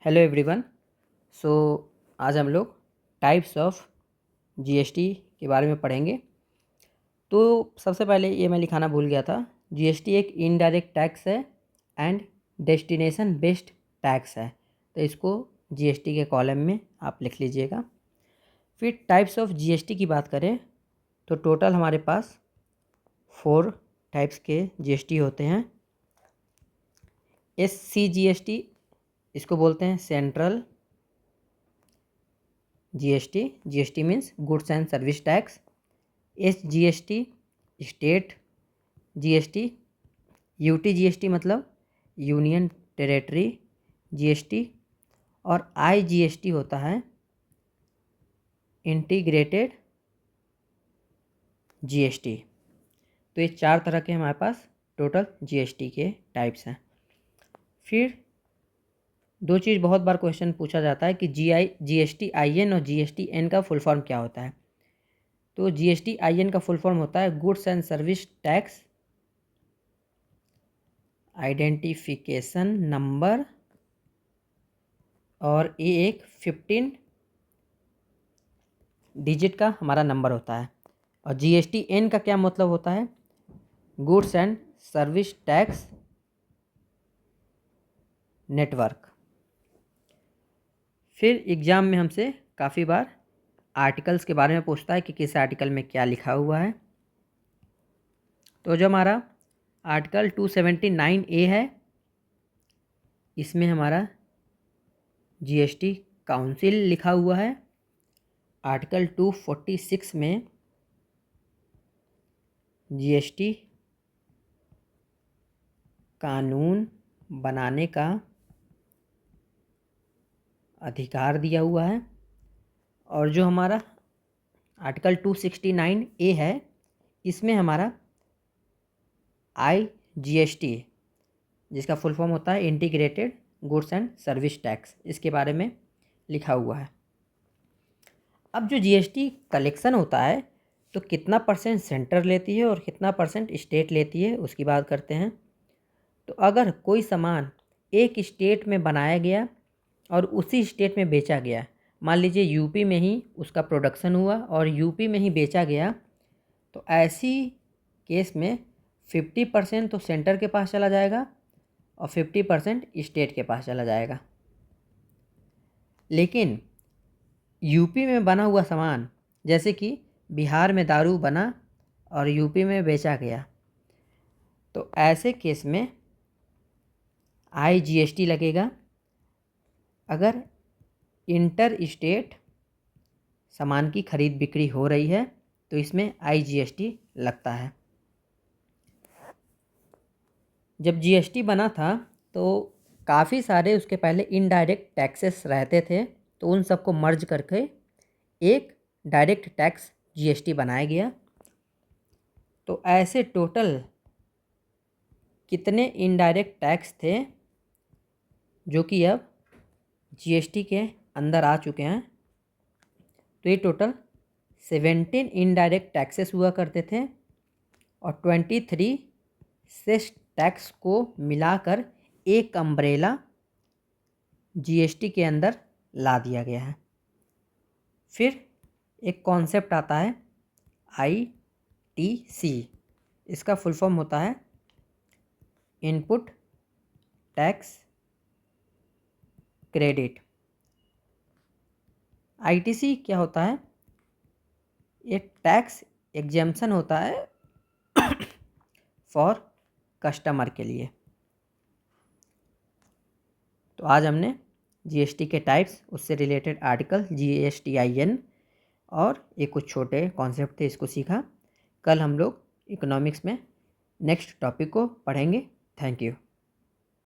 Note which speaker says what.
Speaker 1: Hello everyone. सो आज हम लोग टाइप्स ऑफ जीएसटी के बारे में पढ़ेंगे। तो सबसे पहले ये मैं लिखाना भूल गया था, जीएसटी एक इनडायरेक्ट टैक्स है एंड डेस्टिनेशन बेस्ड टैक्स है, तो इसको जीएसटी के कॉलम में आप लिख लीजिएगा। फिर टाइप्स ऑफ जीएसटी की बात करें तो टोटल हमारे पास 4 टाइप्स के जीएसटी होते हैं। SCGST इसको बोलते हैं central GST, GST means goods and service tax. SGST state GST. UTGST मतलब यूनियन टेरेटरी जीएसटी। और IGST होता है इंटीग्रेटेड जीएसटी। तो ये 4 तरह के हमारे पास टोटल जीएसटी के टाइप्स हैं। फिर दो चीज़ बहुत बार क्वेश्चन पूछा जाता है कि GSTIN और GSTN का फुल फॉर्म क्या होता है। तो GSTIN का फुल फॉर्म होता है goods and service tax identification number, और ये एक 15 डिजिट का हमारा नंबर होता है। और GSTN का क्या मतलब होता है, goods and service tax network. फिर एग्ज़ाम में हमसे काफ़ी बार आर्टिकल्स के बारे में पूछता है कि किस आर्टिकल में क्या लिखा हुआ है। तो जो हमारा आर्टिकल 279A है, इसमें हमारा जीएसटी काउंसिल लिखा हुआ है। आर्टिकल 246 में जीएसटी कानून बनाने का अधिकार दिया हुआ है। और जो हमारा आर्टिकल 269A है, इसमें हमारा IGST, जिसका फुल फॉर्म होता है integrated goods and service tax, इसके बारे में लिखा हुआ है। अब जो जीएसटी कलेक्शन होता है तो कितना परसेंट सेंटर लेती है और कितना परसेंट स्टेट लेती है, उसकी बात करते हैं। तो अगर कोई सामान एक स्टेट में बनाया गया और उसी स्टेट में बेचा गया, मान लीजिए यूपी में ही उसका प्रोडक्शन हुआ और यूपी में ही बेचा गया, तो ऐसी केस में 50% तो सेंटर के पास चला जाएगा और 50% स्टेट के पास चला जाएगा। लेकिन यूपी में बना हुआ सामान, जैसे कि बिहार में दारू बना और यूपी में बेचा गया, तो ऐसे केस में IGST लगेगा। अगर इंटर स्टेट सामान की खरीद बिक्री हो रही है तो इसमें IGST लगता है। जब जीएसटी बना था तो काफ़ी सारे उसके पहले इनडायरेक्ट टैक्सेस रहते थे, तो उन सबको मर्ज करके एक डायरेक्ट टैक्स जीएसटी बनाया गया। तो ऐसे टोटल कितने इनडायरेक्ट टैक्स थे जो कि अब जीएसटी के अंदर आ चुके हैं, तो ये टोटल 17 इनडायरेक्ट टैक्सेस हुआ करते थे और 23 सेस टैक्स को मिलाकर एक अम्ब्रेला जीएसटी के अंदर ला दिया गया है। फिर एक कॉन्सेप्ट आता है ITC, इसका फुल फॉर्म होता है इनपुट टैक्स क्रेडिट। ITC क्या होता है, ये टैक्स एग्जेम्पशन होता है फॉर कस्टमर के लिए। तो आज हमने जीएसटी के टाइप्स, उससे रिलेटेड आर्टिकल GSTIN और ये कुछ छोटे कॉन्सेप्ट थे, इसको सीखा। कल हम लोग इकोनॉमिक्स में नेक्स्ट टॉपिक को पढ़ेंगे। Thank you.